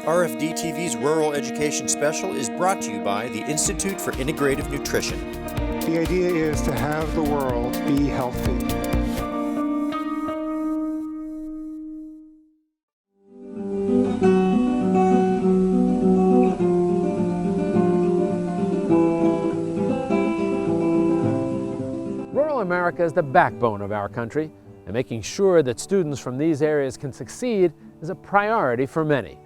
RFDTV's Rural Education Special is brought to you by the Institute for Integrative Nutrition. The idea is to have the world be healthy. Rural America is the backbone of our country, and making sure that students from these areas can succeed is a priority for many.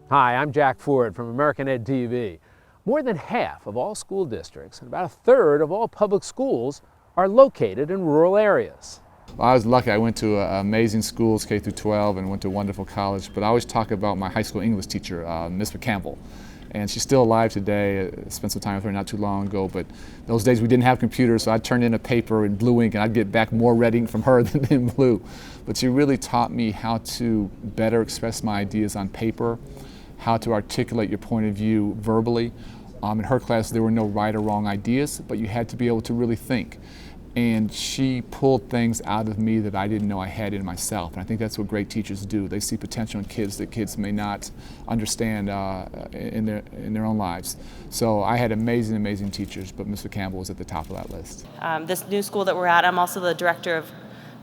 Hi, I'm Jack Ford from American Ed TV. More than half of all school districts and about a third of all public schools are located in rural areas. Well, I was lucky. I went to amazing schools, K through 12, and went to a wonderful college. But I always talk about my high school English teacher, Miss McCampbell. And she's still alive today. I spent some time with her not too long ago, but those days we didn't have computers, so I'd turn in a paper in blue ink and I'd get back more red ink from her than in blue. But she really taught me how to better express my ideas on paper, how to articulate your point of view verbally. In her class there were no right or wrong ideas, but you had to be able to really think. And she pulled things out of me that I didn't know I had in myself. And I think that's what great teachers do. They see potential in kids that kids may not understand in their own lives. So I had amazing, amazing teachers, but Mr. Campbell was at the top of that list. This new school that we're at, I'm also the director of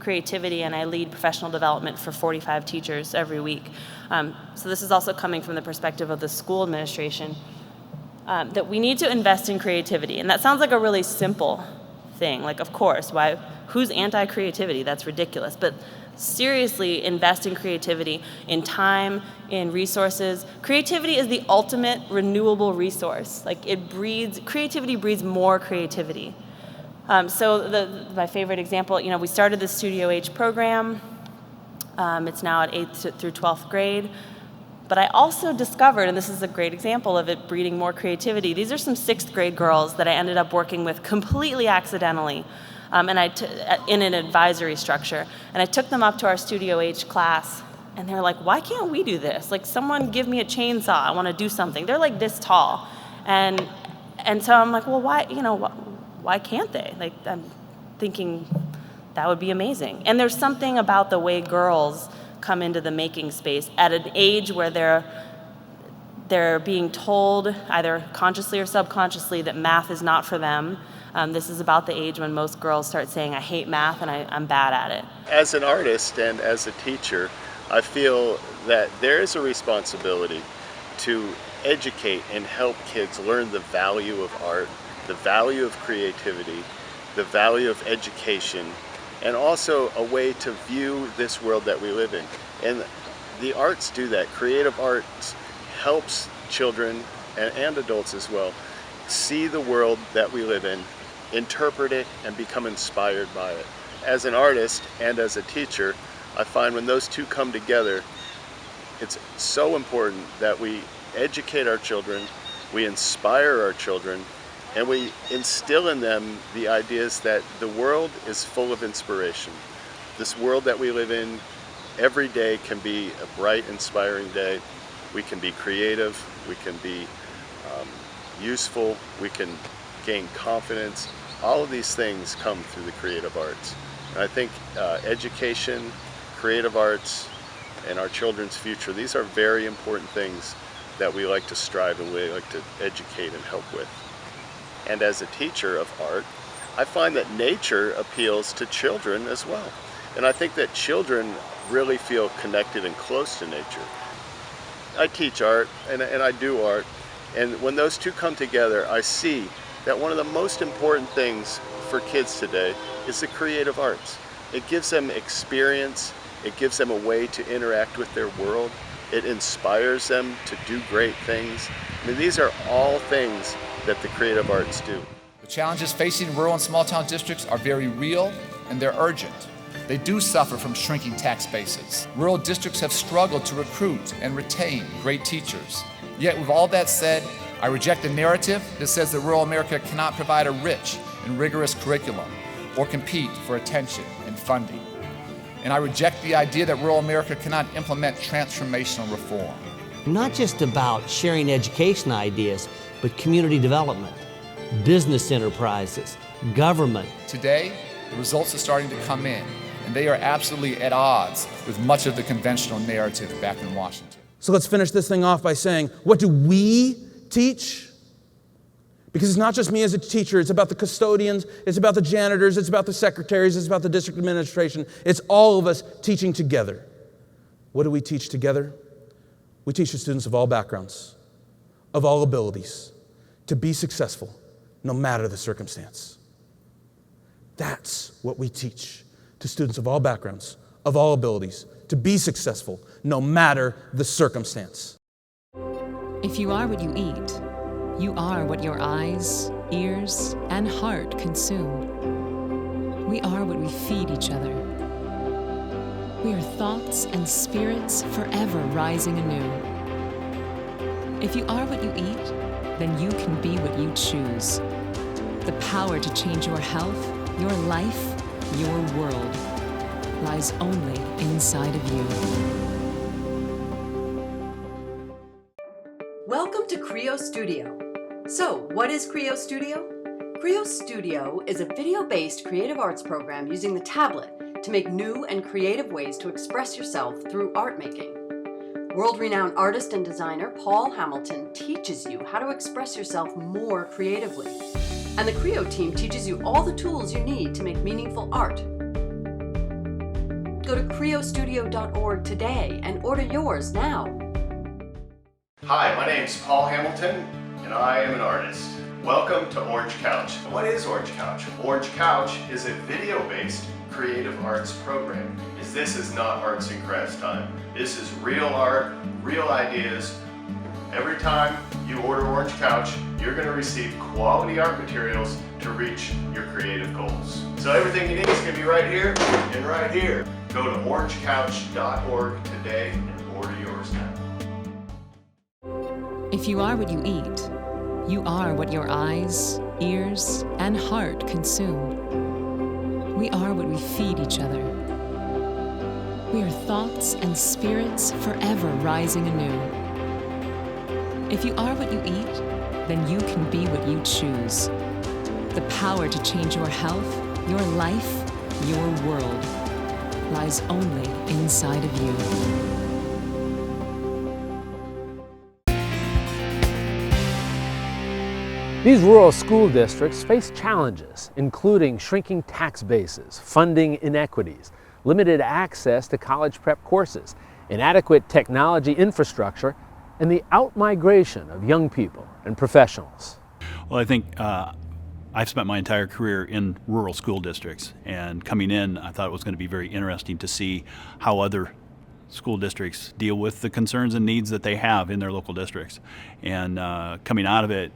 creativity, and I lead professional development for 45 teachers every week. So this is also coming from the perspective of the school administration, that we need to invest in creativity. And that sounds like a really simple thing. Like, of course, who's anti-creativity? That's ridiculous. But seriously, invest in creativity, in time, in resources. Creativity is the ultimate renewable resource. Like, creativity breeds more creativity. So my favorite example, we started the Studio H program. It's now at 8th through 12th grade. But I also discovered, and this is a great example of it breeding more creativity, these are some 6th grade girls that I ended up working with completely accidentally in an advisory structure. And I took them up to our Studio H class, and they're like, why can't we do this? Like, someone give me a chainsaw, I want to do something. They're like this tall. And so I'm like, well, why can't they? Like, I'm thinking that would be amazing. And there's something about the way girls come into the making space at an age where they're being told, either consciously or subconsciously, that math is not for them. This is about the age when most girls start saying, I hate math and I'm bad at it. As an artist and as a teacher, I feel that there is a responsibility to educate and help kids learn the value of art, the value of creativity, the value of education, and also a way to view this world that we live in. And the arts do that. Creative arts helps children and adults as well see the world that we live in, interpret it, and become inspired by it. As an artist and as a teacher, I find when those two come together, it's so important that we educate our children, we inspire our children, and we instill in them the ideas that the world is full of inspiration. This world that we live in, every day can be a bright, inspiring day. We can be creative, we can be useful, we can gain confidence. All of these things come through the creative arts. And I think education, creative arts, and our children's future, these are very important things that we like to strive and we like to educate and help with. And as a teacher of art, I find that nature appeals to children as well. And I think that children really feel connected and close to nature. I teach art and I do art, and when those two come together, I see that one of the most important things for kids today is the creative arts. It gives them experience, it gives them a way to interact with their world, it inspires them to do great things. I mean, these are all things that the creative arts do. The challenges facing rural and small town districts are very real and they're urgent. They do suffer from shrinking tax bases. Rural districts have struggled to recruit and retain great teachers. Yet with all that said, I reject the narrative that says that rural America cannot provide a rich and rigorous curriculum or compete for attention and funding. And I reject the idea that rural America cannot implement transformational reform. Not just about sharing education ideas, but community development, business enterprises, government. Today, the results are starting to come in, and they are absolutely at odds with much of the conventional narrative back in Washington. So let's finish this thing off by saying, what do we teach? Because it's not just me as a teacher, it's about the custodians, it's about the janitors, it's about the secretaries, it's about the district administration. It's all of us teaching together. What do we teach together? We teach the students of all backgrounds, of all abilities, to be successful, no matter the circumstance. That's what we teach to students of all backgrounds, of all abilities, to be successful, no matter the circumstance. If you are what you eat, you are what your eyes, ears, and heart consume. We are what we feed each other. We are thoughts and spirits forever rising anew. If you are what you eat, then you can be what you choose. The power to change your health, your life, your world lies only inside of you. Welcome to Creo Studio. So, what is Creo Studio? Creo Studio is a video-based creative arts program using the tablet to make new and creative ways to express yourself through art making. World-renowned artist and designer Paul Hamilton teaches you how to express yourself more creatively. And the Creo team teaches you all the tools you need to make meaningful art. Go to creostudio.org today and order yours now. Hi, my name's Paul Hamilton, and I am an artist. Welcome to Orange Couch. What is Orange Couch? Orange Couch is a video-based creative arts program. This is not arts and crafts time. This is real art, real ideas. Every time you order Orange Couch, you're going to receive quality art materials to reach your creative goals. So everything you need is going to be right here and right here. Go to orangecouch.org today and order yours now. If you are what you eat, you are what your eyes, ears, and heart consume. We are what we feed each other. We are thoughts and spirits forever rising anew. If you are what you eat, then you can be what you choose. The power to change your health, your life, your world lies only inside of you. These rural school districts face challenges, including shrinking tax bases, funding inequities, limited access to college prep courses, inadequate technology infrastructure, and the out-migration of young people and professionals. Well, I think I've spent my entire career in rural school districts, and coming in, I thought it was going to be very interesting to see how other school districts deal with the concerns and needs that they have in their local districts. And coming out of it,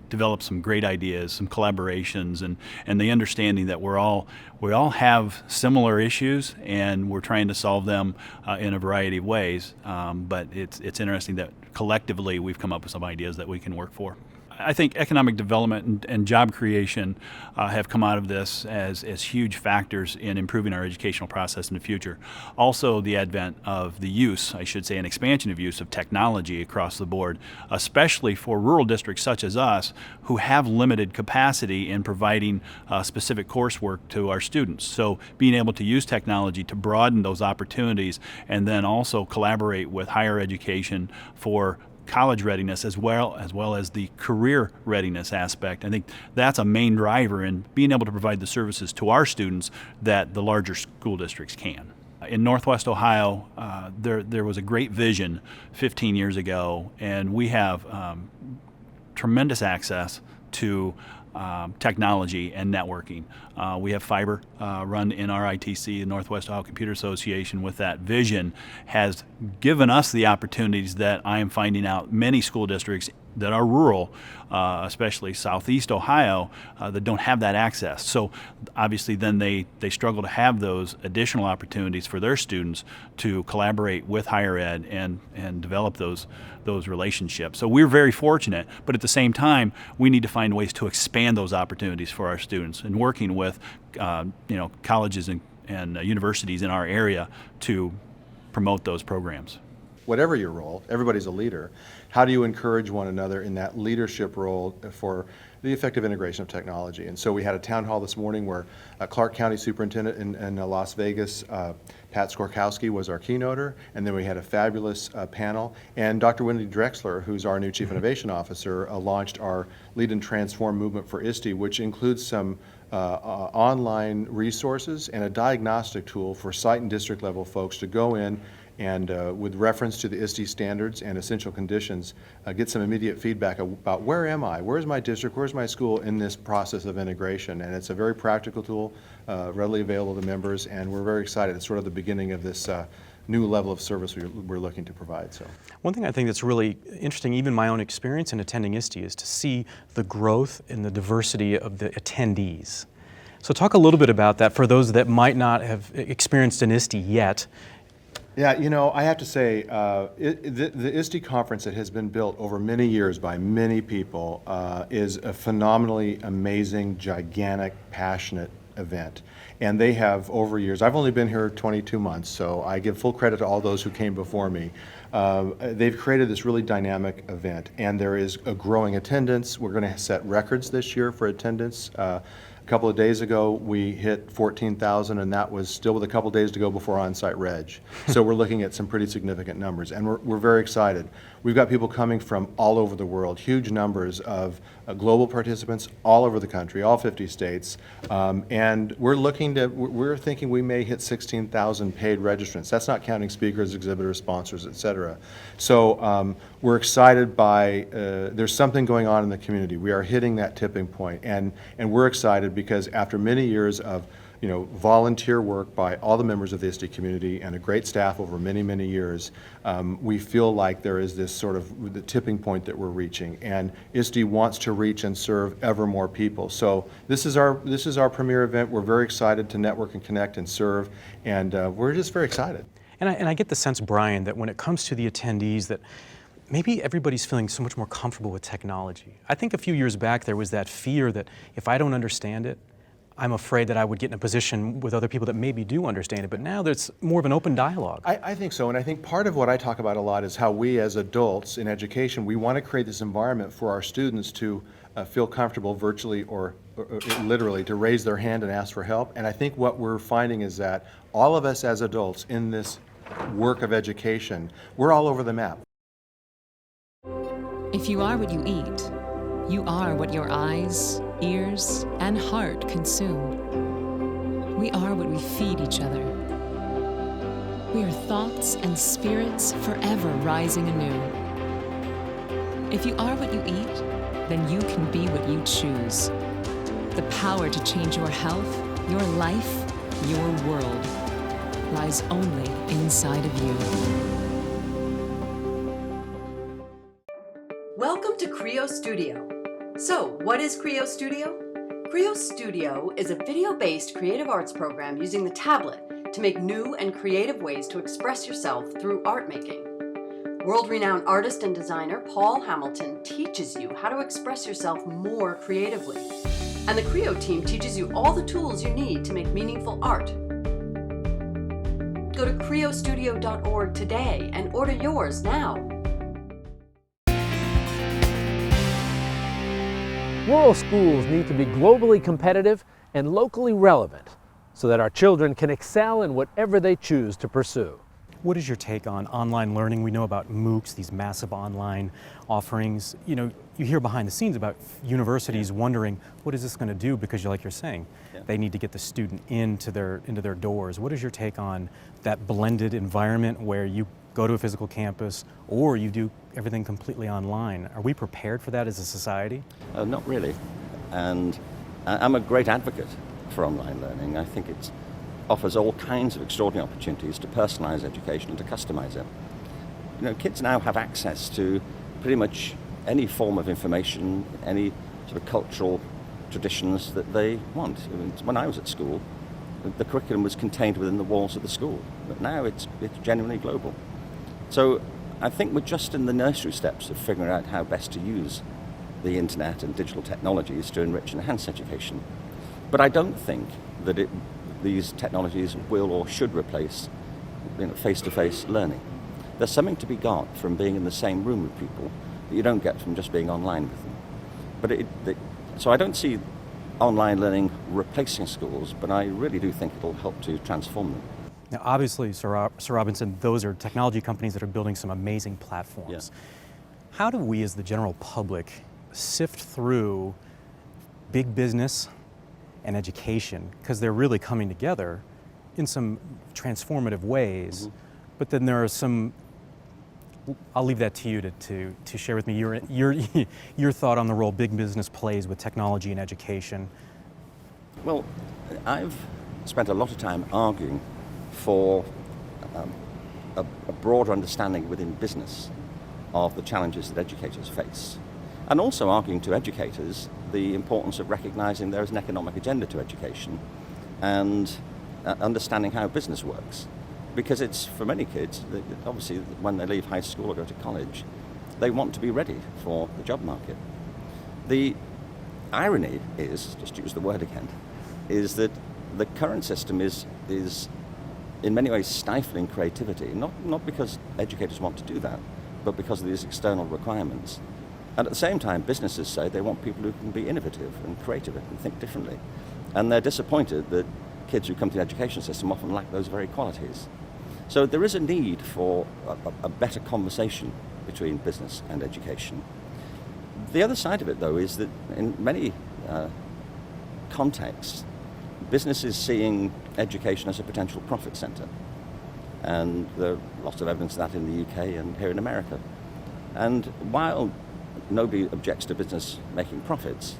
developed some great ideas, some collaborations, and the understanding that we all have similar issues, and we're trying to solve them in a variety of ways. But it's interesting that collectively we've come up with some ideas that we can work for. I think economic development and job creation have come out of this as huge factors in improving our educational process in the future. Also, the advent of the use, I should say, an expansion of use of technology across the board, especially for rural districts such as us who have limited capacity in providing specific coursework to our students. So being able to use technology to broaden those opportunities and then also collaborate with higher education for college readiness as well as the career readiness aspect. I think that's a main driver in being able to provide the services to our students that the larger school districts can. In Northwest Ohio, there was a great vision 15 years ago, and we have tremendous access to technology and networking. We have fiber run in our ITC, the Northwest Ohio Computer Association, with that vision has given us the opportunities that I am finding out many school districts that are rural, especially Southeast Ohio, that don't have that access. So obviously then they struggle to have those additional opportunities for their students to collaborate with higher ed and develop those relationships. So we're very fortunate, but at the same time, we need to find ways to expand those opportunities for our students and working with colleges and universities in our area to promote those programs. whatever your role, everybody's a leader. How do you encourage one another in that leadership role for the effective integration of technology? And so we had a town hall this morning where Clark County Superintendent in Las Vegas, Pat Skorkowski, was our keynoter, and then we had a fabulous panel. And Dr. Wendy Drexler, who's our new Chief Innovation Officer, launched our Lead and Transform movement for ISTE, which includes some online resources and a diagnostic tool for site and district level folks to go in and with reference to the ISTE standards and essential conditions, get some immediate feedback about where am I, where's my district, where's my school in this process of integration. And it's a very practical tool, readily available to members, and we're very excited. It's sort of the beginning of this new level of service we're looking to provide. So, one thing I think that's really interesting, even my own experience in attending ISTE, is to see the growth and the diversity of the attendees. So talk a little bit about that for those that might not have experienced an ISTE yet. Yeah, you know, I have to say, the ISTE conference that has been built over many years by many people is a phenomenally amazing, gigantic, passionate event. And they have, over years, I've only been here 22 months, so I give full credit to all those who came before me. They've created this really dynamic event, and there is a growing attendance. We're going to set records this year for attendance. A couple of days ago, we hit 14,000, and that was still with a couple of days to go before on-site reg. So we're looking at some pretty significant numbers, and we're very excited. We've got people coming from all over the world, huge numbers of global participants all over the country, all 50 states, and we're thinking we may hit 16,000 paid registrants. That's not counting speakers, exhibitors, sponsors, et cetera. So we're excited by, there's something going on in the community. We are hitting that tipping point, and we're excited because after many years of volunteer work by all the members of the ISTE community and a great staff over many, many years, we feel like there is this sort of the tipping point that we're reaching, and ISTE wants to reach and serve ever more people. So this is our premier event. We're very excited to network and connect and serve, and we're just very excited. And I get the sense, Brian, that when it comes to the attendees, that maybe everybody's feeling so much more comfortable with technology. I think a few years back there was that fear that if I don't understand it, I'm afraid that I would get in a position with other people that maybe do understand it, but now there's more of an open dialogue. I think so, and I think part of what I talk about a lot is how we as adults in education, we want to create this environment for our students to feel comfortable virtually or literally to raise their hand and ask for help. And I think what we're finding is that all of us as adults in this work of education, we're all over the map. If you are what you eat, you are what your eyes, ears, and heart consume. We are what we feed each other. We are thoughts and spirits forever rising anew. If you are what you eat, then you can be what you choose. The power to change your health, your life, your world lies only inside of you. Welcome to Creo Studio. So, what is Creo Studio? Creo Studio is a video-based creative arts program using the tablet to make new and creative ways to express yourself through art making. World-renowned artist and designer Paul Hamilton teaches you how to express yourself more creatively. And the Creo team teaches you all the tools you need to make meaningful art. Go to creostudio.org today and order yours now. Rural schools need to be globally competitive and locally relevant so that our children can excel in whatever they choose to pursue. What is your take on online learning? We know about MOOCs, these massive online offerings. You hear behind the scenes about universities wondering, what is this going to do? Because like you're saying, they need to get the student into their doors. What is your take on that blended environment where you go to a physical campus or you do everything completely online? Are we prepared for that as a society? Not really. And I'm a great advocate for online learning. I think it offers all kinds of extraordinary opportunities to personalize education and to customize it. Kids now have access to pretty much any form of information, any sort of cultural traditions that they want. When I was at school, the curriculum was contained within the walls of the school, but now it's genuinely global. So I think we're just in the nursery steps of figuring out how best to use the internet and digital technologies to enrich and enhance education. But I don't think that these technologies will or should replace face-to-face learning. There's something to be got from being in the same room with people that you don't get from just being online with them. But so I don't see online learning replacing schools, but I really do think it'll help to transform them. Now, obviously, Sir Robinson, those are technology companies that are building some amazing platforms. Yeah. How do we as the general public sift through big business and education, because they're really coming together in some transformative ways, but then there are some, I'll leave that to you to share with me your thought on the role big business plays with technology and education. Well, I've spent a lot of time arguing for a broader understanding within business of the challenges that educators face, and also arguing to educators the importance of recognizing there is an economic agenda to education and understanding how business works. Because it's, for many kids, obviously when they leave high school or go to college, they want to be ready for the job market. The irony is, just use the word again, is that the current system is in many ways stifling creativity, not because educators want to do that, but because of these external requirements. And at the same time, businesses say they want people who can be innovative and creative and think differently. And they're disappointed that kids who come to the education system often lack those very qualities. So there is a need for a better conversation between business and education. The other side of it, though, is that in many contexts, business is seeing education as a potential profit center. And there are lots of evidence of that in the UK and here in America. And while nobody objects to business making profits,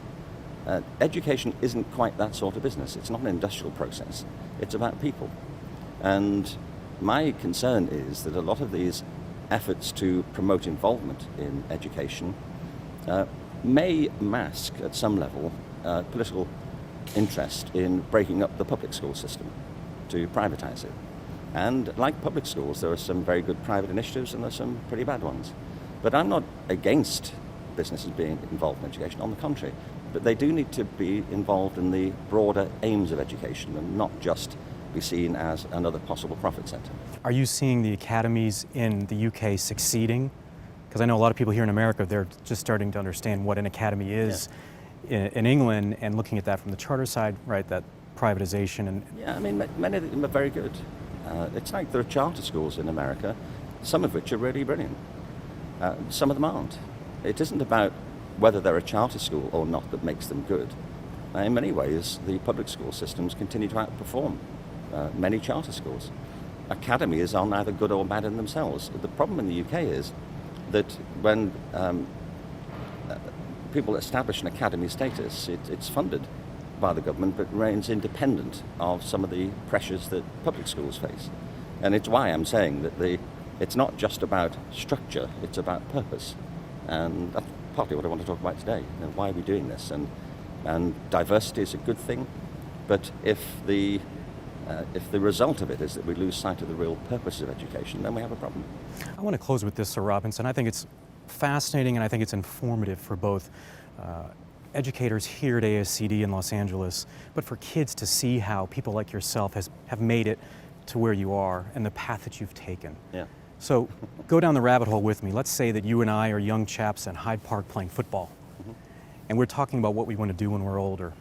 education isn't quite that sort of business. It's not an industrial process. It's about people. And my concern is that a lot of these efforts to promote involvement in education may mask, at some level, political interest in breaking up the public school system to privatize it. And like public schools, there are some very good private initiatives and there are some pretty bad ones. But I'm not against businesses being involved in education, on the contrary. But they do need to be involved in the broader aims of education and not just be seen as another possible profit center. Are you seeing the academies in the UK succeeding? Because I know a lot of people here in America, they're just starting to understand what an academy is in England, and looking at that from the charter side, right, that privatization and... Yeah, I mean, many of them are very good. It's like there are charter schools in America, some of which are really brilliant. Some of them aren't. It isn't about whether they're a charter school or not that makes them good. In many ways, the public school systems continue to outperform many charter schools. Academies are neither good or bad in themselves. The problem in the UK is that when people establish an academy status, it's funded by the government but remains independent of some of the pressures that public schools face. And it's why I'm saying that it's not just about structure, it's about purpose. And that's partly what I want to talk about today. You know, why are we doing this? And diversity is a good thing, but if the result of it is that we lose sight of the real purpose of education, then we have a problem. I want to close with this, Sir Robinson. I think it's fascinating and I think it's informative for both educators here at ASCD in Los Angeles, but for kids to see how people like yourself have made it to where you are and the path that you've taken. Yeah. So go down the rabbit hole with me. Let's say that you and I are young chaps in Hyde Park playing football, and we're talking about what we want to do when we're older.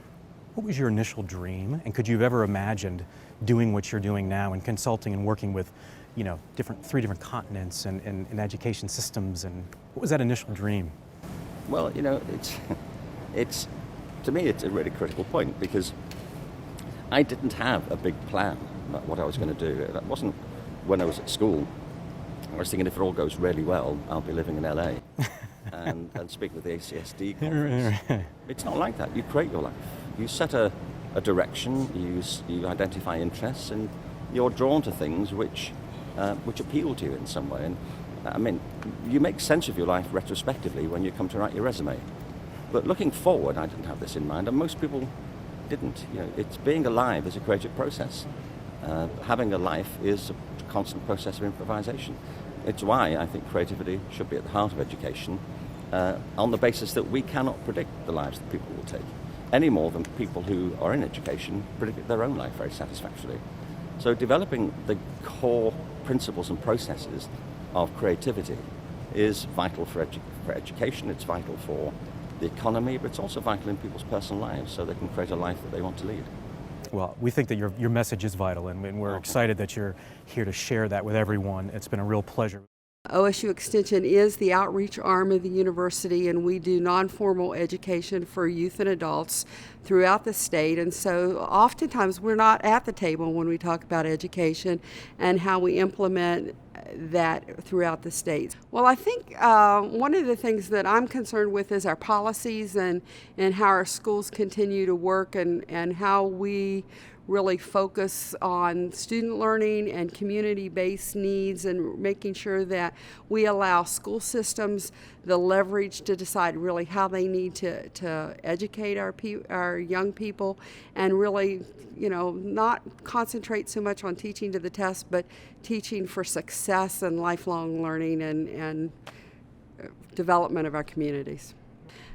What was your initial dream, and could you have ever imagined doing what you're doing now and consulting and working with, you know, three different continents and education systems, and what was that initial dream? Well, you know, to me it's a really critical point, because I didn't have a big plan about what I was going to do. That wasn't when I was at school. I was thinking if it all goes really well, I'll be living in LA and speak with the ACSD conference. It's not like that. You create your life. You set a direction, you identify interests, and you're drawn to things which appeal to you in some way. And I mean, you make sense of your life retrospectively when you come to write your resume. But looking forward, I didn't have this in mind, and most people didn't. You know, it's being alive is a creative process. Having a life is a constant process of improvisation. It's why I think creativity should be at the heart of education, on the basis that we cannot predict the lives that people will take, any more than people who are in education predict their own life very satisfactorily. So developing the core principles and processes of creativity is vital for education, it's vital for the economy, but it's also vital in people's personal lives so they can create a life that they want to lead. Well, we think that your message is vital, and we're excited that you're here to share that with everyone. It's been a real pleasure. OSU Extension is the outreach arm of the university, and we do non-formal education for youth and adults throughout the state. And so oftentimes we're not at the table when we talk about education and how we implement that throughout the state. Well, I think one of the things that I'm concerned with is our policies and how our schools continue to work and how we really focus on student learning and community-based needs and making sure that we allow school systems the leverage to decide really how they need to educate our young people and really, not concentrate so much on teaching to the test, but teaching for success and lifelong learning and development of our communities.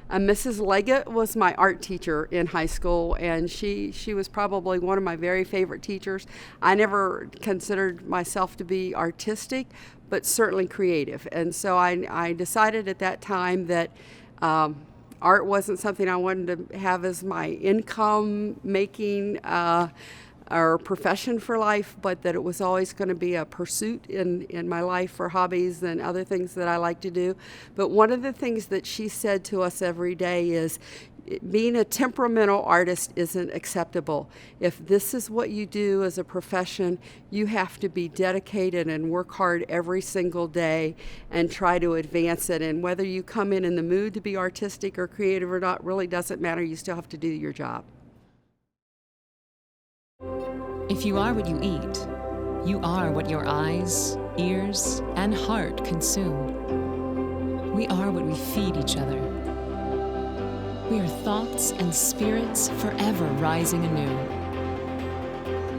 Mrs. Leggett was my art teacher in high school, and she was probably one of my very favorite teachers. I never considered myself to be artistic, but certainly creative. And so I decided at that time that art wasn't something I wanted to have as my income making or profession for life, but that it was always going to be a pursuit in my life for hobbies and other things that I like to do. But one of the things that she said to us every day is, being a temperamental artist isn't acceptable. If this is what you do as a profession, you have to be dedicated and work hard every single day and try to advance it. And whether you come in the mood to be artistic or creative or not really doesn't matter. You still have to do your job. If you are what you eat, you are what your eyes, ears, and heart consume. We are what we feed each other. We are thoughts and spirits forever rising anew.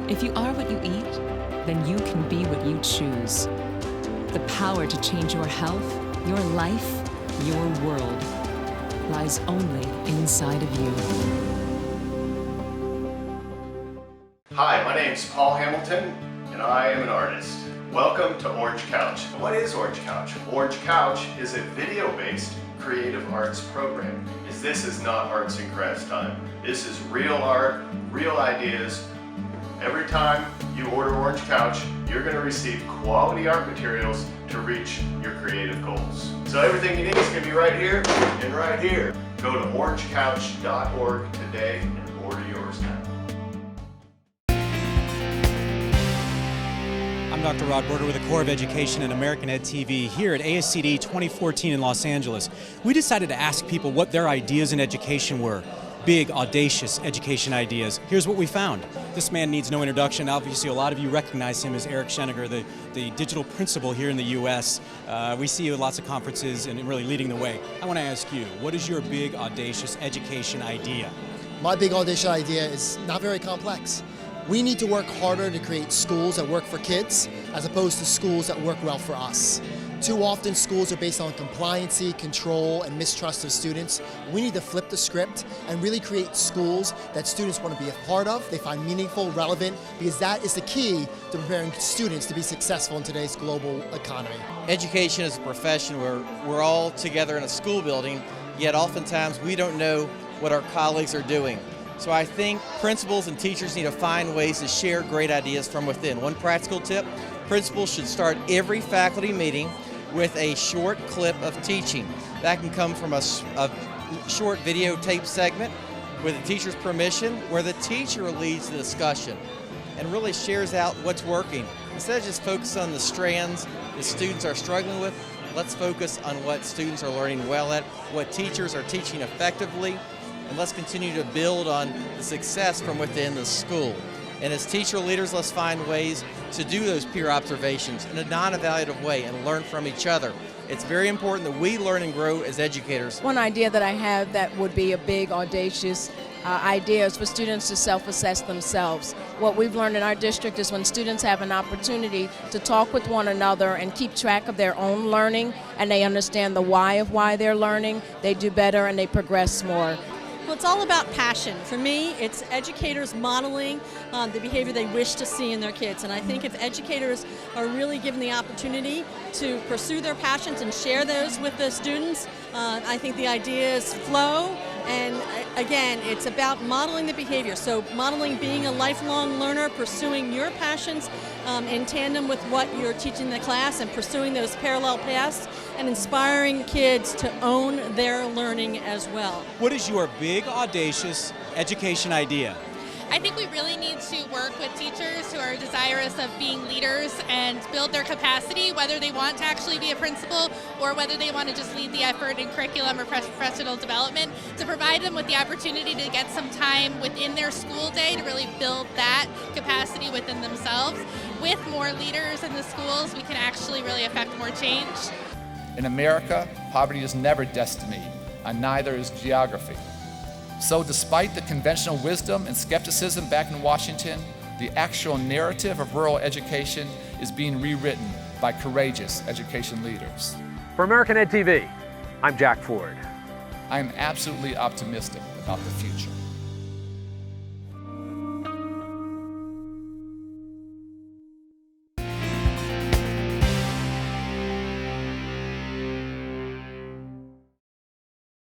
If you are what you eat, then you can be what you choose. The power to change your health, your life, your world lies only inside of you. Hi, my name's Paul Hamilton, and I am an artist. Welcome to Orange Couch. What is Orange Couch? Orange Couch is a video-based creative arts program. This is not arts and crafts time. This is real art, real ideas. Every time you order Orange Couch, you're going to receive quality art materials to reach your creative goals. So everything you need is going to be right here and right here. Go to orangecouch.org today and order yours now. I'm Dr. Rod Berger with the Corps of Education and American Ed TV here at ASCD 2014 in Los Angeles. We decided to ask people what their ideas in education were. Big, audacious education ideas. Here's what we found. This man needs no introduction. Obviously, a lot of you recognize him as Eric Schenninger, the digital principal here in the U.S. We see you at lots of conferences and really leading the way. I want to ask you, what is your big, audacious education idea? My big, audacious idea is not very complex. We need to work harder to create schools that work for kids as opposed to schools that work well for us. Too often schools are based on compliancy, control, and mistrust of students. We need to flip the script and really create schools that students want to be a part of, they find meaningful, relevant, because that is the key to preparing students to be successful in today's global economy. Education is a profession where we're all together in a school building, yet oftentimes we don't know what our colleagues are doing. So I think principals and teachers need to find ways to share great ideas from within. One practical tip, principals should start every faculty meeting with a short clip of teaching. That can come from a short videotape segment with the teacher's permission, where the teacher leads the discussion and really shares out what's working. Instead of just focus on the strands the students are struggling with, let's focus on what students are learning well at, what teachers are teaching effectively, and let's continue to build on the success from within the school. And as teacher leaders, let's find ways to do those peer observations in a non-evaluative way and learn from each other. It's very important that we learn and grow as educators. One idea that I have that would be a big, audacious idea is for students to self-assess themselves. What we've learned in our district is when students have an opportunity to talk with one another and keep track of their own learning, and they understand the why of why they're learning, they do better and they progress more. Well, it's all about passion. For me, it's educators modeling the behavior they wish to see in their kids. And I think if educators are really given the opportunity to pursue their passions and share those with the students, I think the ideas flow. And again, it's about modeling the behavior. So modeling being a lifelong learner, pursuing your passions in tandem with what you're teaching the class, and pursuing those parallel paths, and inspiring kids to own their learning as well. What is your big, audacious education idea? I think we really need to work with teachers who are desirous of being leaders and build their capacity, whether they want to actually be a principal or whether they want to just lead the effort in curriculum or professional development, to provide them with the opportunity to get some time within their school day to really build that capacity within themselves. With more leaders in the schools, we can actually really affect more change. In America, poverty is never destiny, and neither is geography. So despite the conventional wisdom and skepticism back in Washington, the actual narrative of rural education is being rewritten by courageous education leaders. For American Ed TV, I'm Jack Ford. I am absolutely optimistic about the future.